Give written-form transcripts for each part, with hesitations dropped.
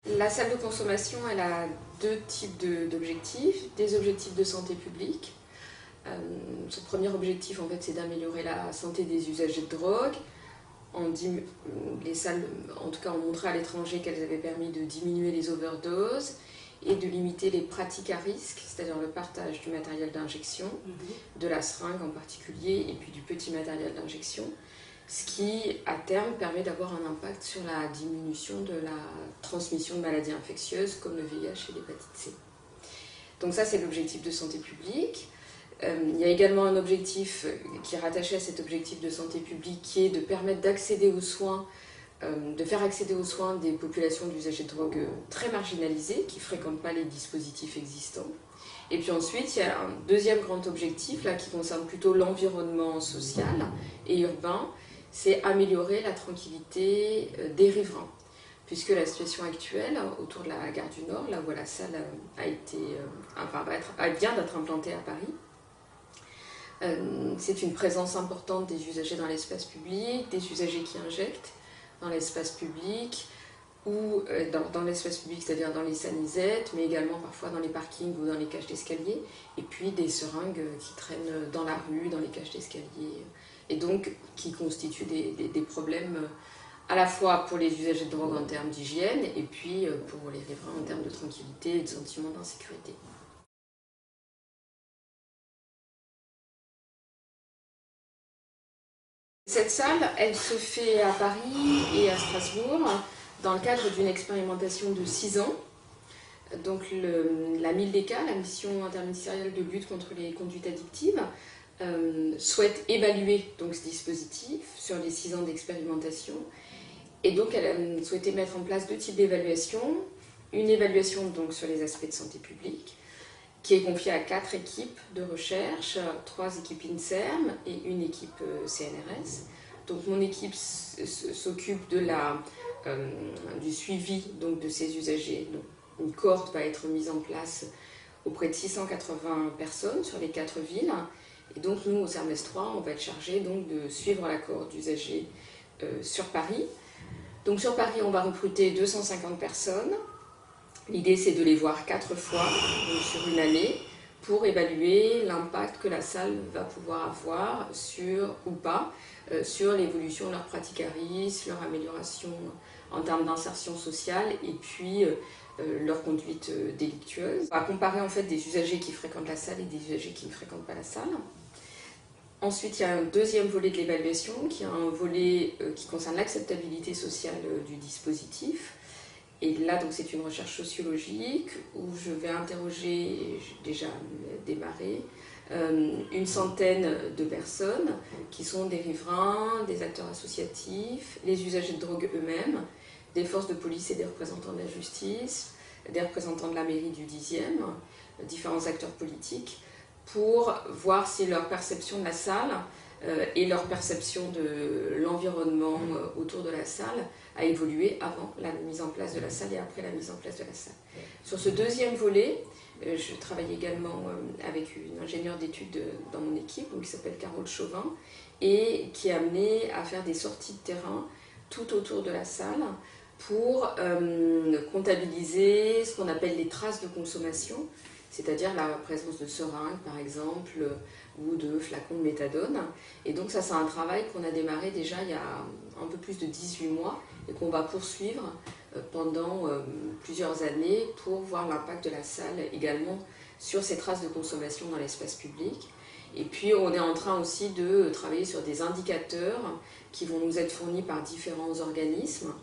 La salle de consommation, elle a deux types d'objectifs. Des objectifs de santé publique. Son premier objectif, en fait, c'est d'améliorer la santé des usagers de drogue. Les salles, en tout cas, ont montré à l'étranger qu'elles avaient permis de diminuer les overdoses et de limiter les pratiques à risque, c'est-à-dire le partage du matériel d'injection, de la seringue en particulier, et puis du petit matériel d'injection, ce qui, à terme, permet d'avoir un impact sur la diminution de la transmission de maladies infectieuses comme le VIH et l'hépatite C. Donc ça, c'est l'objectif de santé publique. Il y a également un objectif qui est rattaché à cet objectif de santé publique qui est de permettre d'accéder aux soins, de faire accéder aux soins des populations d'usagers de drogue très marginalisées qui ne fréquentent pas les dispositifs existants. Et puis ensuite, il y a un deuxième grand objectif là, qui concerne plutôt l'environnement social et urbain, c'est améliorer la tranquillité des riverains. Puisque la situation actuelle autour de la gare du Nord, là où la salle vient d'être implantée à Paris, c'est une présence importante des usagers dans l'espace public, des usagers qui injectent dans l'espace public, ou dans l'espace public, c'est-à-dire dans les sanisettes, mais également parfois dans les parkings ou dans les cages d'escalier, et puis des seringues qui traînent dans la rue, dans les cages d'escalier, et donc qui constituent des problèmes à la fois pour les usagers de drogue en termes d'hygiène, et puis pour les riverains en termes de tranquillité et de sentiment d'insécurité. Cette salle, elle se fait à Paris et à Strasbourg dans le cadre d'une expérimentation de 6 ans. Donc la MILDECA, la mission interministérielle de lutte contre les conduites addictives, souhaite évaluer donc, ce dispositif sur les 6 ans d'expérimentation. Et donc elle a souhaité mettre en place deux types d'évaluation. Une évaluation donc, sur les aspects de santé publique, qui est confiée à 4 équipes de recherche, 3 équipes INSERM et une équipe CNRS. Donc mon équipe s'occupe du suivi donc, de ces usagers. Donc, une cohorte va être mise en place auprès de 680 personnes sur les 4 villes. Et donc nous, au CERMES 3, on va être chargé donc, de suivre la cohorte d'usagers sur Paris. Donc sur Paris, on va recruter 250 personnes. L'idée, c'est de les voir 4 fois sur une année pour évaluer l'impact que la salle va pouvoir avoir sur l'évolution de leurs pratiques à risque, leur amélioration en termes d'insertion sociale et puis leur conduite délictueuse. On va comparer en fait des usagers qui fréquentent la salle et des usagers qui ne fréquentent pas la salle. Ensuite, il y a un deuxième volet de l'évaluation qui est un volet qui concerne l'acceptabilité sociale du dispositif. Et là, donc, c'est une recherche sociologique où je vais interroger, j'ai déjà démarré, une centaine de personnes qui sont des riverains, des acteurs associatifs, les usagers de drogue eux-mêmes, des forces de police et des représentants de la justice, des représentants de la mairie du 10e, différents acteurs politiques, pour voir si leur perception de la salle et leur perception de l'environnement autour de la salle a évolué avant la mise en place de la salle et après la mise en place de la salle. Sur ce deuxième volet, je travaille également avec une ingénieure d'études dans mon équipe qui s'appelle Carole Chauvin et qui est amenée à faire des sorties de terrain tout autour de la salle pour comptabiliser ce qu'on appelle les traces de consommation, c'est-à-dire la présence de seringues par exemple, ou de flacons de méthadone. Et donc ça, c'est un travail qu'on a démarré déjà il y a un peu plus de 18 mois et qu'on va poursuivre pendant plusieurs années pour voir l'impact de la salle également sur ces traces de consommation dans l'espace public. Et puis on est en train aussi de travailler sur des indicateurs qui vont nous être fournis par différents organismes,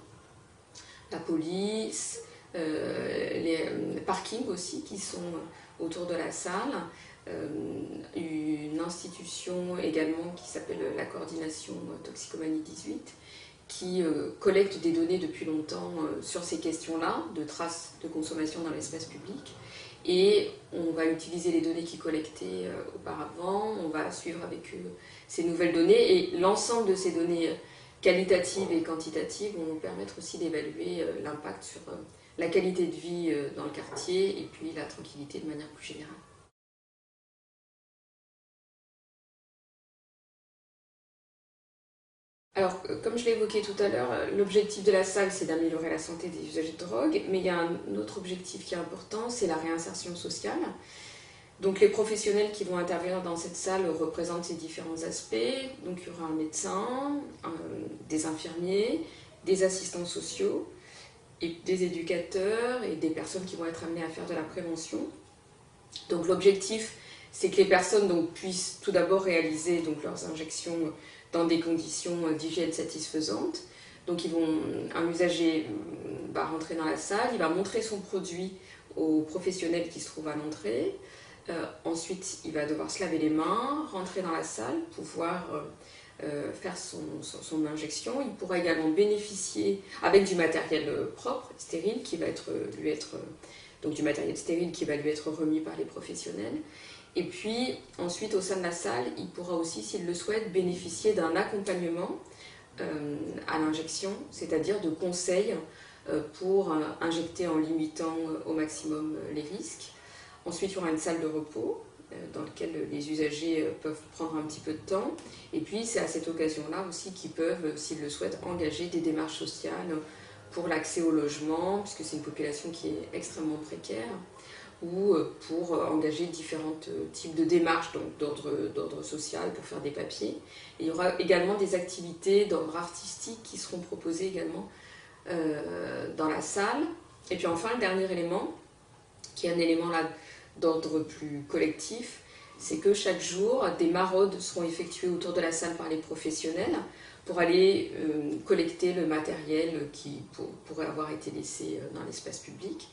la police, les parkings aussi qui sont autour de la salle, une institution également qui s'appelle la coordination toxicomanie 18 qui collecte des données depuis longtemps sur ces questions-là, de traces de consommation dans l'espace public. Et on va utiliser les données qu'ils collectaient auparavant, on va suivre avec eux ces nouvelles données et l'ensemble de ces données qualitatives et quantitatives vont nous permettre aussi d'évaluer l'impact sur la qualité de vie dans le quartier et puis la tranquillité de manière plus générale. Alors, comme je l'ai évoqué tout à l'heure, l'objectif de la salle, c'est d'améliorer la santé des usagers de drogue, mais il y a un autre objectif qui est important, c'est la réinsertion sociale. Donc les professionnels qui vont intervenir dans cette salle représentent ces différents aspects. Donc il y aura un médecin, des infirmiers, des assistants sociaux, et des éducateurs et des personnes qui vont être amenées à faire de la prévention. Donc l'objectif, c'est que les personnes puissent tout d'abord réaliser leurs injections dans des conditions d'hygiène satisfaisantes. Donc un usager va rentrer dans la salle, il va montrer son produit aux professionnels qui se trouvent à l'entrée. Ensuite, il va devoir se laver les mains, rentrer dans la salle, pouvoir faire son injection. Il pourra également bénéficier avec du matériel propre, stérile, qui va donc du matériel stérile qui va lui être remis par les professionnels. Et puis ensuite, au sein de la salle, il pourra aussi, s'il le souhaite, bénéficier d'un accompagnement à l'injection, c'est-à-dire de conseils pour injecter en limitant au maximum les risques. Ensuite, il y aura une salle de repos dans laquelle les usagers peuvent prendre un petit peu de temps. Et puis, c'est à cette occasion-là aussi qu'ils peuvent, s'ils le souhaitent, engager des démarches sociales pour l'accès au logement, puisque c'est une population qui est extrêmement précaire, ou pour engager différents types de démarches d'ordre social pour faire des papiers. Et il y aura également des activités d'ordre artistique qui seront proposées également dans la salle. Et puis enfin, le dernier élément, qui est un élément là d'ordre plus collectif, c'est que chaque jour, des maraudes seront effectuées autour de la salle par les professionnels pour aller collecter le matériel qui pourrait avoir été laissé dans l'espace public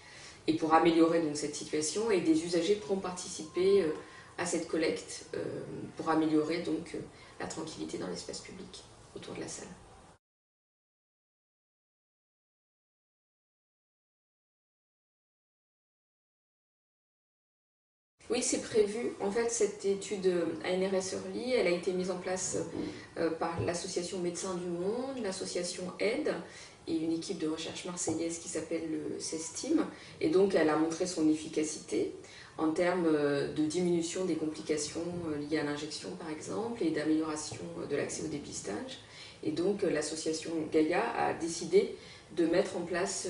et pour améliorer donc cette situation. Et des usagers pourront participer à cette collecte pour améliorer donc la tranquillité dans l'espace public autour de la salle. Oui, c'est prévu. En fait, cette étude ANRS Early, elle a été mise en place par l'association Médecins du Monde, l'association AIDE et une équipe de recherche marseillaise qui s'appelle le CESTIM. Et donc, elle a montré son efficacité en termes de diminution des complications liées à l'injection, par exemple, et d'amélioration de l'accès au dépistage. Et donc, l'association Gaïa a décidé de mettre en place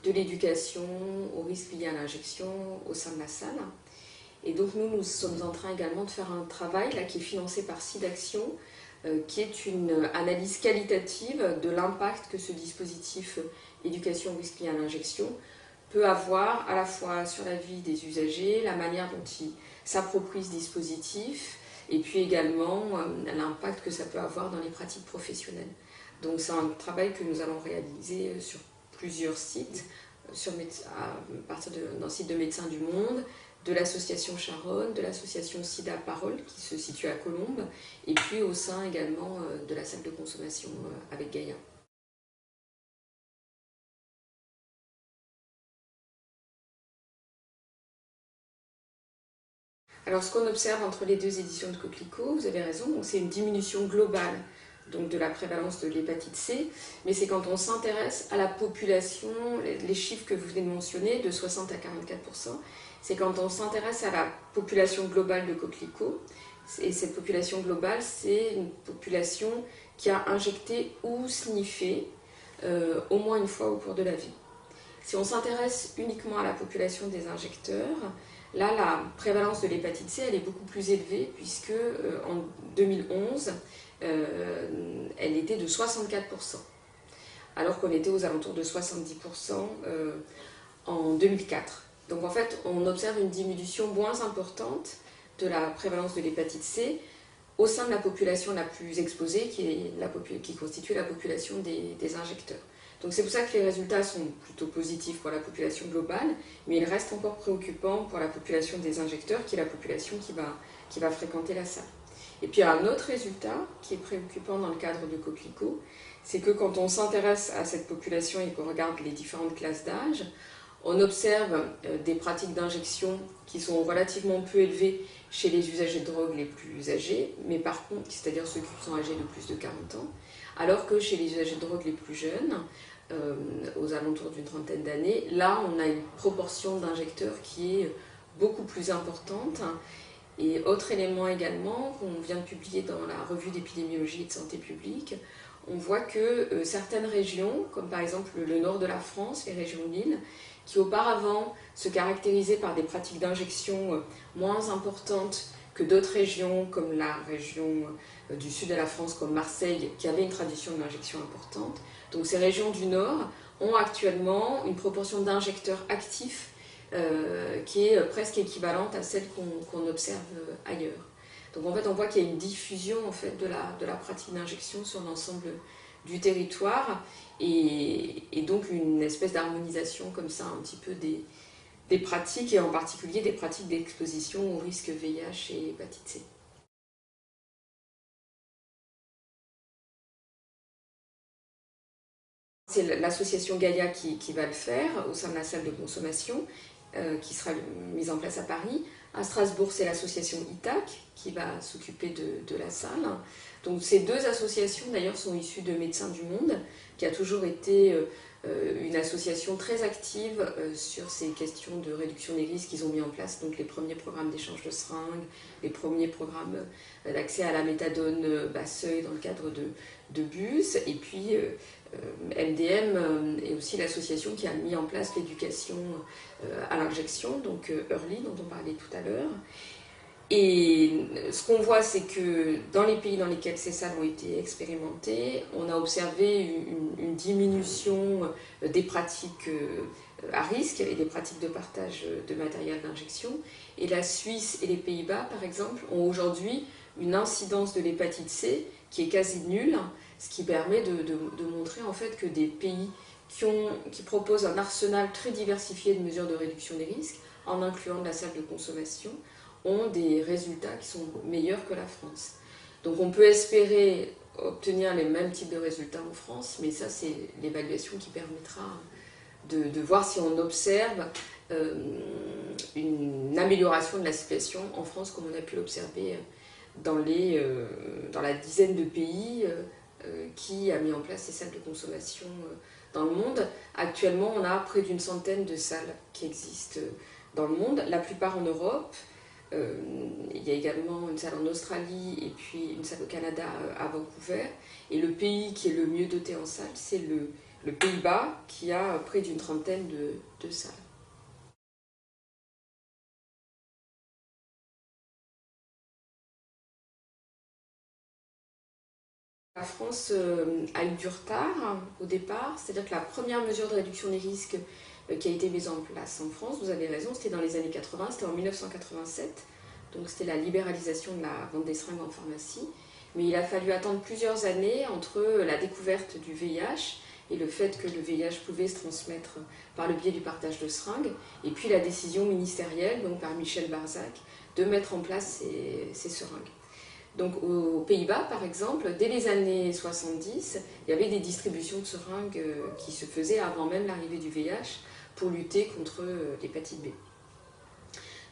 de l'éducation aux risques liés à l'injection au sein de la salle. Et donc nous sommes en train également de faire un travail là, qui est financé par SIDAction, qui est une analyse qualitative de l'impact que ce dispositif éducation au risque lié à l'injection peut avoir à la fois sur la vie des usagers, la manière dont ils s'approprient ce dispositif, et puis également l'impact que ça peut avoir dans les pratiques professionnelles. Donc c'est un travail que nous allons réaliser sur plusieurs sites, à partir d'un site de Médecins du Monde, de l'association Charonne, de l'association SIDA Parole qui se situe à Colombes, et puis au sein également de la salle de consommation avec Gaïa. Alors ce qu'on observe entre les deux éditions de Coquelicot, vous avez raison, c'est une diminution globale donc de la prévalence de l'hépatite C, mais c'est quand on s'intéresse à la population, les chiffres que vous venez de mentionner, de 60 à 44%, c'est quand on s'intéresse à la population globale de Coquelicot, et cette population globale, c'est une population qui a injecté ou sniffé au moins une fois au cours de la vie. Si on s'intéresse uniquement à la population des injecteurs, là, la prévalence de l'hépatite C, elle est beaucoup plus élevée, puisque en 2011, elle était de 64%, alors qu'on était aux alentours de 70% en 2004. Donc en fait, on observe une diminution moins importante de la prévalence de l'hépatite C au sein de la population la plus exposée, qui constitue la population des injecteurs. Donc c'est pour ça que les résultats sont plutôt positifs pour la population globale, mais il reste encore préoccupant pour la population des injecteurs, qui est la population qui va fréquenter la salle. Et puis il y a un autre résultat qui est préoccupant dans le cadre de Coquelicot, c'est que quand on s'intéresse à cette population et qu'on regarde les différentes classes d'âge, on observe des pratiques d'injection qui sont relativement peu élevées chez les usagers de drogue les plus âgés, mais par contre, c'est-à-dire ceux qui sont âgés de plus de 40 ans, alors que chez les usagers de drogue les plus jeunes, aux alentours d'une trentaine d'années, là on a une proportion d'injecteurs qui est beaucoup plus importante. Et autre élément également qu'on vient de publier dans la revue d'épidémiologie et de santé publique, on voit que certaines régions, comme par exemple le nord de la France, les régions de l'île, qui auparavant se caractérisaient par des pratiques d'injection moins importantes que d'autres régions, comme la région du sud de la France, comme Marseille, qui avait une tradition de l'injection importante. Donc ces régions du nord ont actuellement une proportion d'injecteurs actifs qui est presque équivalente à celle qu'on observe ailleurs. Donc en fait, on voit qu'il y a une diffusion en fait, de la pratique d'injection sur l'ensemble du territoire et donc une espèce d'harmonisation comme ça un petit peu des pratiques et en particulier des pratiques d'exposition au risque VIH et hépatite C. C'est l'association Gaïa qui va le faire au sein de la salle de consommation qui sera mise en place à Paris. À Strasbourg, c'est l'association ITAC qui va s'occuper de la salle. Donc ces deux associations d'ailleurs sont issues de Médecins du Monde, qui a toujours été une association très active sur ces questions de réduction des risques. Ils ont mis en place donc, les premiers programmes d'échange de seringues, les premiers programmes d'accès à la méthadone bas seuil dans le cadre de BUS, et puis MDM est aussi l'association qui a mis en place l'éducation à l'injection, donc Early dont on parlait tout à l'heure. Et ce qu'on voit, c'est que dans les pays dans lesquels ces salles ont été expérimentées, on a observé une diminution des pratiques à risque et des pratiques de partage de matériel d'injection. Et la Suisse et les Pays-Bas, par exemple, ont aujourd'hui une incidence de l'hépatite C qui est quasi nulle, ce qui permet de montrer en fait que des pays qui proposent un arsenal très diversifié de mesures de réduction des risques, en incluant de la salle de consommation, ont des résultats qui sont meilleurs que la France. Donc on peut espérer obtenir les mêmes types de résultats en France, mais ça c'est l'évaluation qui permettra de voir si on observe une amélioration de la situation en France comme on a pu l'observer dans la dizaine de pays qui a mis en place ces salles de consommation dans le monde. Actuellement, on a près d'une centaine de salles qui existent dans le monde, la plupart en Europe. Il y a également une salle en Australie et puis une salle au Canada à Vancouver. Et le pays qui est le mieux doté en salles, c'est le Pays-Bas qui a près d'une trentaine de salles. La France a eu du retard au départ, c'est-à-dire que la première mesure de réduction des risques qui a été mise en place en France, vous avez raison, c'était dans les années 80, c'était en 1987, donc c'était la libéralisation de la vente des seringues en pharmacie. Mais il a fallu attendre plusieurs années entre la découverte du VIH et le fait que le VIH pouvait se transmettre par le biais du partage de seringues, et puis la décision ministérielle, donc par Michel Barzac, de mettre en place ces seringues. Donc aux Pays-Bas, par exemple, dès les années 70, il y avait des distributions de seringues qui se faisaient avant même l'arrivée du VIH pour lutter contre l'hépatite B.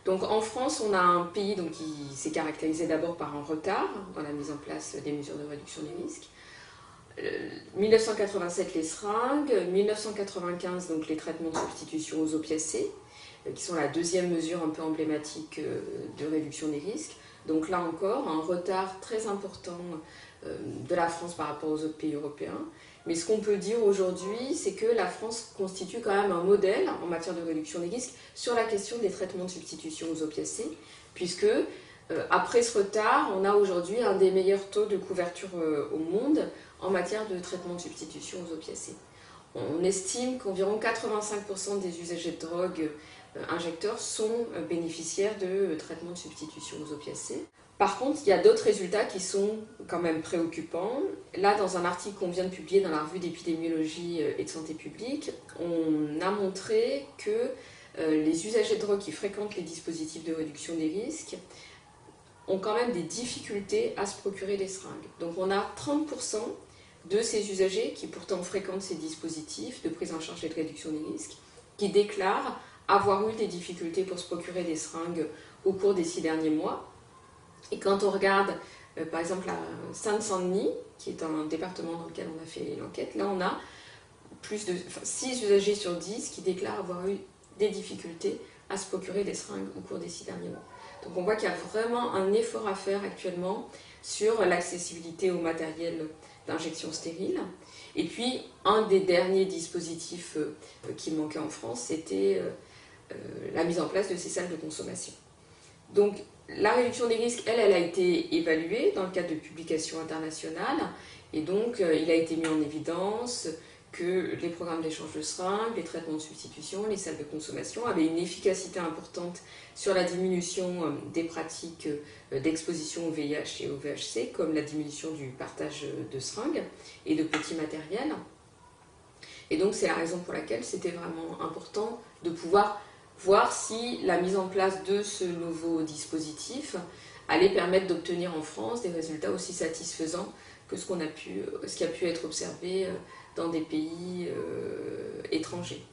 Donc en France, on a un pays donc, qui s'est caractérisé d'abord par un retard dans la mise en place des mesures de réduction des risques. 1987 les seringues, 1995 donc les traitements de substitution aux opiacés, qui sont la deuxième mesure un peu emblématique de réduction des risques. Donc là encore, un retard très important de la France par rapport aux autres pays européens. Mais ce qu'on peut dire aujourd'hui, c'est que la France constitue quand même un modèle en matière de réduction des risques sur la question des traitements de substitution aux opiacés, puisque après ce retard, on a aujourd'hui un des meilleurs taux de couverture au monde en matière de traitement de substitution aux opiacés. On estime qu'environ 85% des usagers de drogue injecteurs sont bénéficiaires de traitements de substitution aux opiacés. Par contre, il y a d'autres résultats qui sont quand même préoccupants. Là, dans un article qu'on vient de publier dans la revue d'épidémiologie et de santé publique, on a montré que les usagers de drogue qui fréquentent les dispositifs de réduction des risques ont quand même des difficultés à se procurer des seringues. Donc on a 30% de ces usagers qui pourtant fréquentent ces dispositifs de prise en charge et de réduction des risques, qui déclarent avoir eu des difficultés pour se procurer des seringues au cours des 6 derniers mois. Et quand on regarde, par exemple, la Seine-Saint-Denis, qui est un département dans lequel on a fait l'enquête, là on a 6 usagers sur 10 qui déclarent avoir eu des difficultés à se procurer des seringues au cours des 6 derniers mois. Donc on voit qu'il y a vraiment un effort à faire actuellement sur l'accessibilité au matériel d'injection stérile. Et puis, un des derniers dispositifs qui manquait en France, c'était la mise en place de ces salles de consommation. Donc, la réduction des risques, elle a été évaluée dans le cadre de publications internationales, et donc il a été mis en évidence que les programmes d'échange de seringues, les traitements de substitution, les salles de consommation avaient une efficacité importante sur la diminution des pratiques d'exposition au VIH et au VHC, comme la diminution du partage de seringues et de petits matériels. Et donc c'est la raison pour laquelle c'était vraiment important de pouvoir voir si la mise en place de ce nouveau dispositif allait permettre d'obtenir en France des résultats aussi satisfaisants que ce qui a pu être observé dans des pays étrangers.